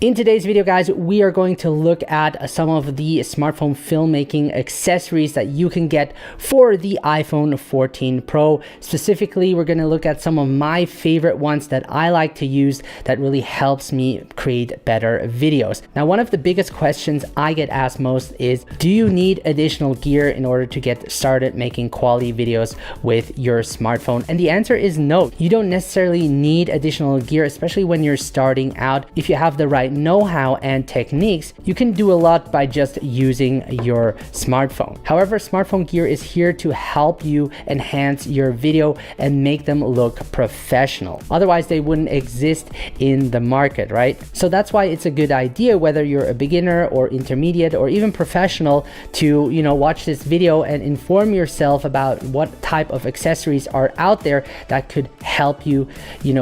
In today's video, guys, we are going to look at some of the smartphone filmmaking accessories that you can get for the iPhone 14 Pro. Specifically, we're going to look at some of my favorite ones that I like to use that really helps me create better videos. Now, one of the biggest questions I get asked most is, do you need additional gear in order to get started making quality videos with your smartphone? And the answer is no. You don't necessarily need additional gear, especially when you're starting out. If you have the right know-how and techniques, you can do a lot by just using your smartphone. However, smartphone gear is here to help you enhance your video and make them look professional. Otherwise, they wouldn't exist in the market, right? So that's why it's a good idea, whether you're a beginner or intermediate or even professional, to watch this video and inform yourself about what type of accessories are out there that could help you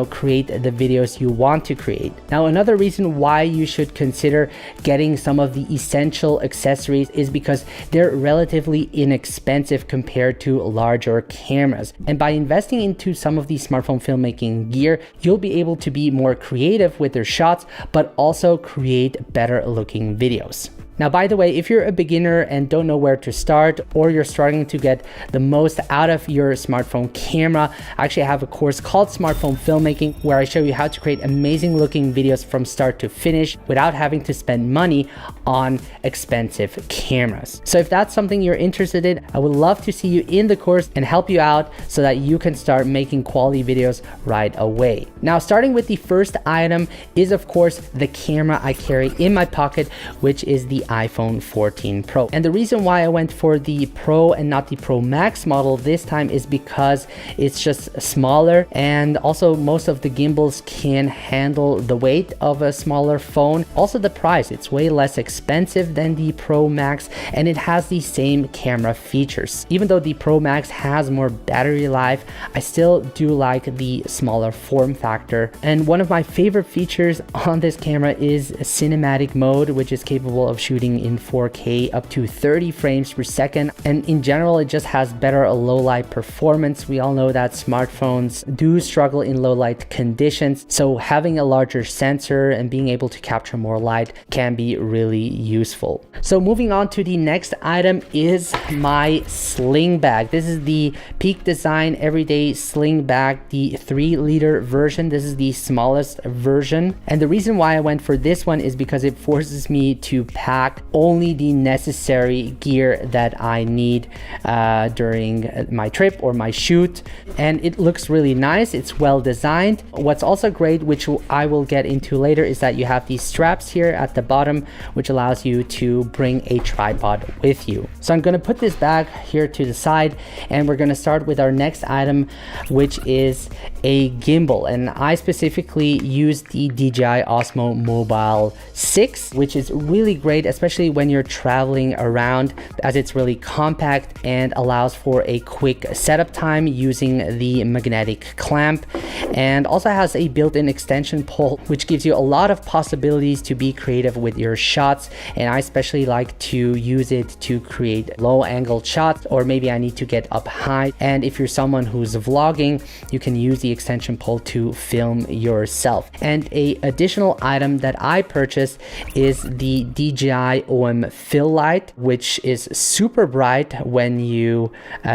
create the videos you want to create. Now, another reason why you should consider getting some of the essential accessories is because they're relatively inexpensive compared to larger cameras. And by investing into some of these smartphone filmmaking gear, you'll be able to be more creative with your shots, but also create better looking videos. Now, by the way, if you're a beginner and don't know where to start, or you're struggling to get the most out of your smartphone camera, I actually have a course called Smartphone Filmmaking where I show you how to create amazing looking videos from start to finish without having to spend money on expensive cameras. So if that's something you're interested in, I would love to see you in the course and help you out so that you can start making quality videos right away. Now, starting with the first item is, of course, the camera I carry in my pocket, which is the iPhone 14 Pro. And the reason why I went for the Pro and not the Pro Max model this time is because it's just smaller, and also most of the gimbals can handle the weight of a smaller phone. Also the price, it's way less expensive than the Pro Max, and it has the same camera features. Even though the Pro Max has more battery life, I still do like the smaller form factor. And one of my favorite features on this camera is cinematic mode, which is capable of shooting in 4K up to 30 frames per second. And in general, it just has better low light performance. We all know that smartphones do struggle in low light conditions, so having a larger sensor and being able to capture more light can be really useful. So moving on to the next item is my sling bag. This is the Peak Design Everyday Sling Bag, the 3-liter version. This is the smallest version. And the reason why I went for this one is because it forces me to pack only the necessary gear that I need during my trip or my shoot. And it looks really nice. It's well designed. What's also great, which I will get into later, is that you have these straps here at the bottom, which allows you to bring a tripod with you. So I'm going to put this bag here to the side, and we're going to start with our next item, which is a gimbal. And I specifically use the DJI Osmo Mobile 6, which is really great, especially when you're traveling around, as it's really compact and allows for a quick setup time using the magnetic clamp, and also has a built-in extension pole, which gives you a lot of possibilities to be creative with your shots. And I especially like to use it to create low angle shots, or maybe I need to get up high. And if you're someone who's vlogging, you can use the extension pole to film yourself. And a additional item that I purchased is the DJI OM fill light, which is super bright when you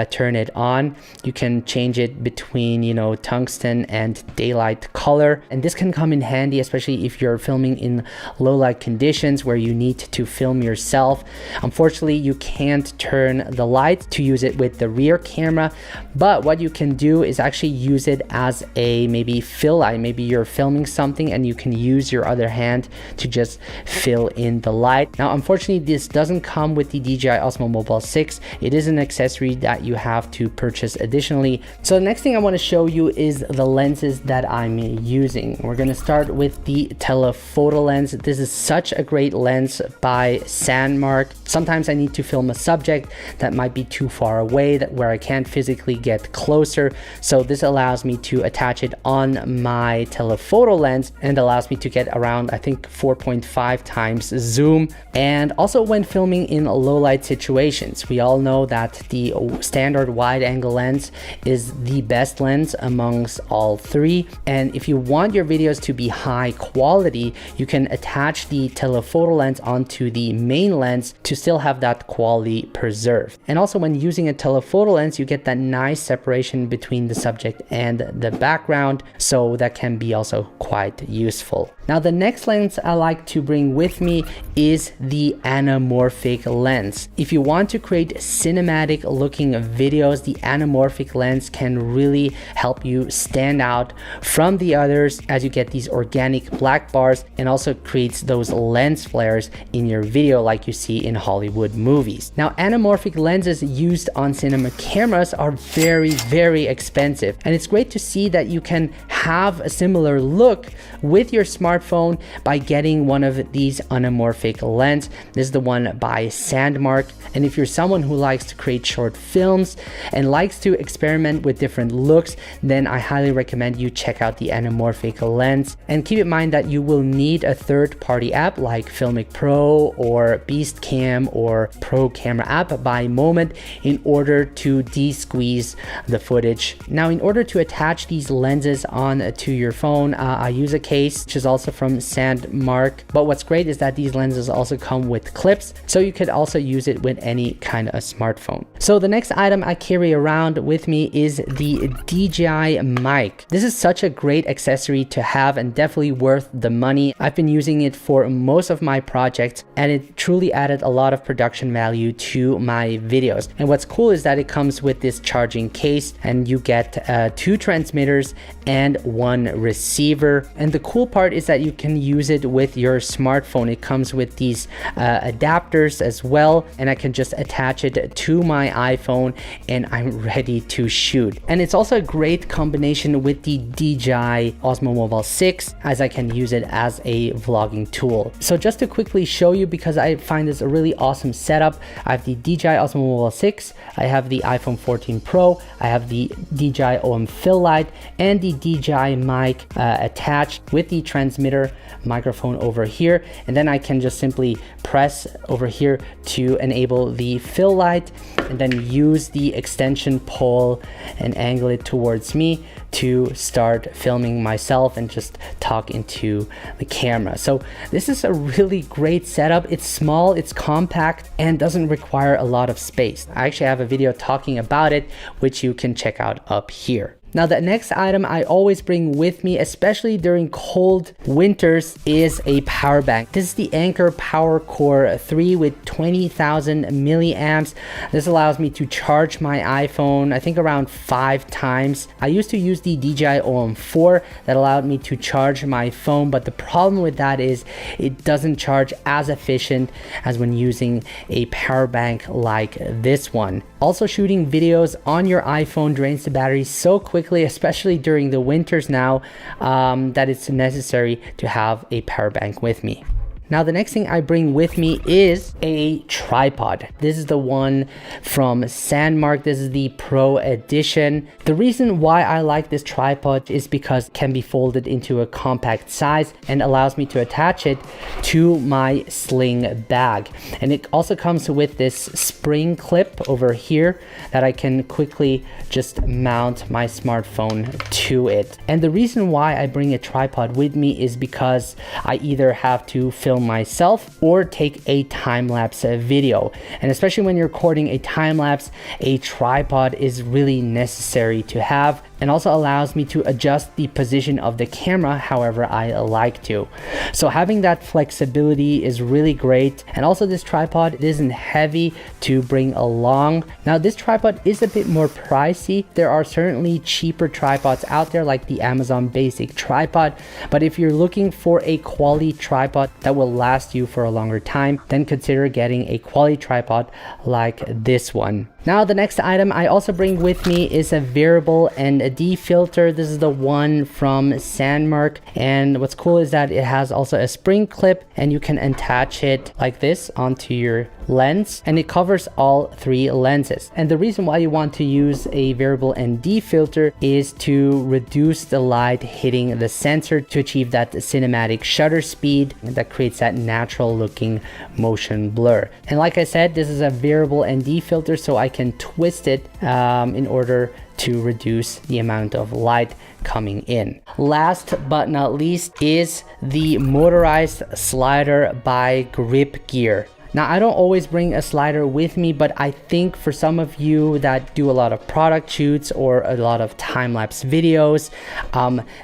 turn it on. You can change it between tungsten and daylight color, and this can come in handy, especially if you're filming in low light conditions where you need to film yourself. Unfortunately, you can't turn the light to use it with the rear camera, but what you can do is actually use it as a maybe fill light. Maybe you're filming something and you can use your other hand to just fill in the light. Now, unfortunately, this doesn't come with the DJI Osmo Mobile 6. It is an accessory that you have to purchase additionally. So the next thing I want to show you is the lenses that I'm using. We're going to start with the telephoto lens. This is such a great lens by Sandmark. Sometimes I need to film a subject that might be too far away, where I can't physically get closer. So this allows me to attach it on my telephoto lens and allows me to get around, I think, 4.5 times zoom. And also when filming in low light situations, we all know that the standard wide angle lens is the best lens amongst all three. And if you want your videos to be high quality, you can attach the telephoto lens onto the main lens to still have that quality preserved. And also when using a telephoto lens, you get that nice separation between the subject and the background, so that can be also quite useful. Now the next lens I like to bring with me is the anamorphic lens. If you want to create cinematic looking videos, the anamorphic lens can really help you stand out from the others, as you get these organic black bars, and also creates those lens flares in your video like you see in Hollywood movies. Now anamorphic lenses used on cinema cameras are very expensive, and it's great to see that you can have a similar look with your smartphone by getting one of these anamorphic lens. This is the one by Sandmark, and if you're someone who likes to create short films and likes to experiment with different looks, then I highly recommend you check out the anamorphic lens. And keep in mind that you will need a third-party app like Filmic Pro or Beastcam or Pro Camera app by Moment in order to de-squeeze the footage. Now in order to attach these lenses on to your phone, I use a case which is also from Sandmark, but what's great is that these lenses also come with clips, so you could also use it with any kind of smartphone. So the next item I carry around with me is the DJI mic. This is such a great accessory to have and definitely worth the money. I've been using it for most of my projects, and it truly added a lot of production value to my videos. And what's cool is that it comes with this charging case, and you get 2 transmitters and 1 receiver. And the cool part is that you can use it with your smartphone. It comes with these adapters as well, and I can just attach it to my iPhone and I'm ready to shoot. And it's also a great combination with the DJI Osmo Mobile 6, as I can use it as a vlogging tool. So just to quickly show you, because I find this a really awesome setup, I have the DJI Osmo Mobile 6, I have the iPhone 14 Pro, I have the DJI OM Fill Light, and the DJI mic attached with the transmitter microphone over here. And then I can just simply press over here to enable the fill light, and then use the extension pole and angle it towards me to start filming myself and just talk into the camera. So this is a really great setup. It's small, it's compact, and doesn't require a lot of space. I actually have a video talking about it, which you can check out up here. Now the next item I always bring with me, especially during cold winters, is a power bank. This is the Anker Power Core 3 with 20,000 milliamps. This allows me to charge my iPhone, I think around 5 times. I used to use the DJI OM4 that allowed me to charge my phone, but the problem with that is it doesn't charge as efficient as when using a power bank like this one. Also, shooting videos on your iPhone drains the battery so quickly, especially during the winters now, that it's necessary to have a power bank with me. Now the next thing I bring with me is a tripod. This is the one from Sandmark. This is the Pro Edition. The reason why I like this tripod is because it can be folded into a compact size and allows me to attach it to my sling bag. And it also comes with this spring clip over here that I can quickly just mount my smartphone to it. And the reason why I bring a tripod with me is because I either have to film myself or take a time-lapse video, and especially when you're recording a time-lapse, a tripod is really necessary to have, and also allows me to adjust the position of the camera however I like to. So having that flexibility is really great. And also this tripod isn't heavy to bring along. Now this tripod is a bit more pricey. There are certainly cheaper tripods out there like the Amazon Basic tripod, but if you're looking for a quality tripod that will last you for a longer time, then consider getting a quality tripod like this one. Now the next item I also bring with me is a variable ND filter. This is the one from Sandmark, and what's cool is that it has also a spring clip and you can attach it like this onto your lens, and it covers all 3 lenses. And the reason why you want to use a variable ND filter is to reduce the light hitting the sensor to achieve that cinematic shutter speed that creates that natural looking motion blur. And like I said, this is a variable ND filter, so I can twist it in order to reduce the amount of light coming in. Last but not least is the motorized slider by Grip Gear. Now, I don't always bring a slider with me, but I think for some of you that do a lot of product shoots or a lot of time-lapse videos,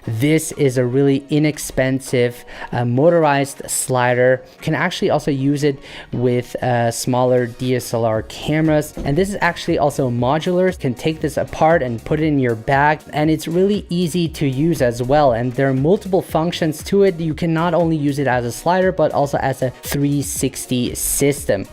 this is a really inexpensive motorized slider. You can actually also use it with smaller DSLR cameras. And this is actually also modular. You can take this apart and put it in your bag, and it's really easy to use as well. And there are multiple functions to it. You can not only use it as a slider, but also as a 360 system.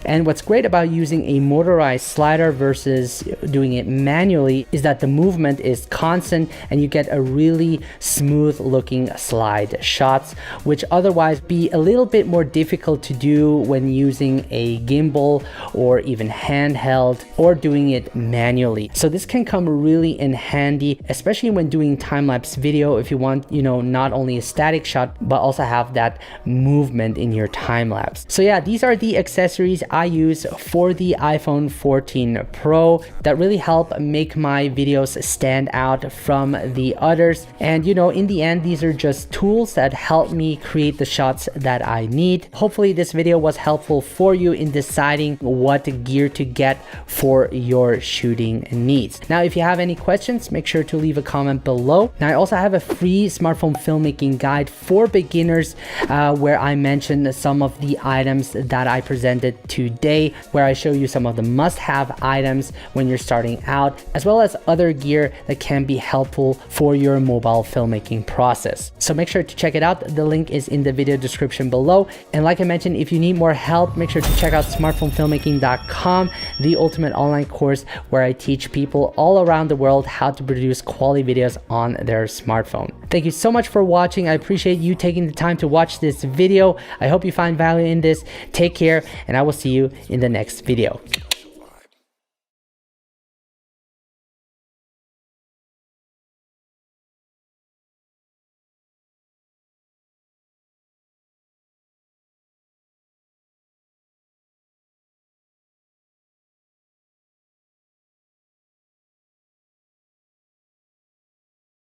And what's great about using a motorized slider versus doing it manually is that the movement is constant and you get a really smooth looking slide shots, which otherwise be a little bit more difficult to do when using a gimbal or even handheld or doing it manually. So this can come really in handy, especially when doing time-lapse video, if you want, not only a static shot, but also have that movement in your time-lapse. So yeah, these are the accessories I use for the iPhone 14 Pro that really help make my videos stand out from the others. And in the end, these are just tools that help me create the shots that I need. Hopefully this video was helpful for you in deciding what gear to get for your shooting needs. Now, if you have any questions, make sure to leave a comment below. Now, I also have a free smartphone filmmaking guide for beginners where I mention some of the items that I presented today, where I show you some of the must-have items when you're starting out, as well as other gear that can be helpful for your mobile filmmaking process. So make sure to check it out. The link is in the video description below. And like I mentioned, if you need more help, make sure to check out smartphonefilmmaking.com, the ultimate online course where I teach people all around the world how to produce quality videos on their smartphone. Thank you so much for watching. I appreciate you taking the time to watch this video. I hope you find value in this. Take care, and I will see you in the next video.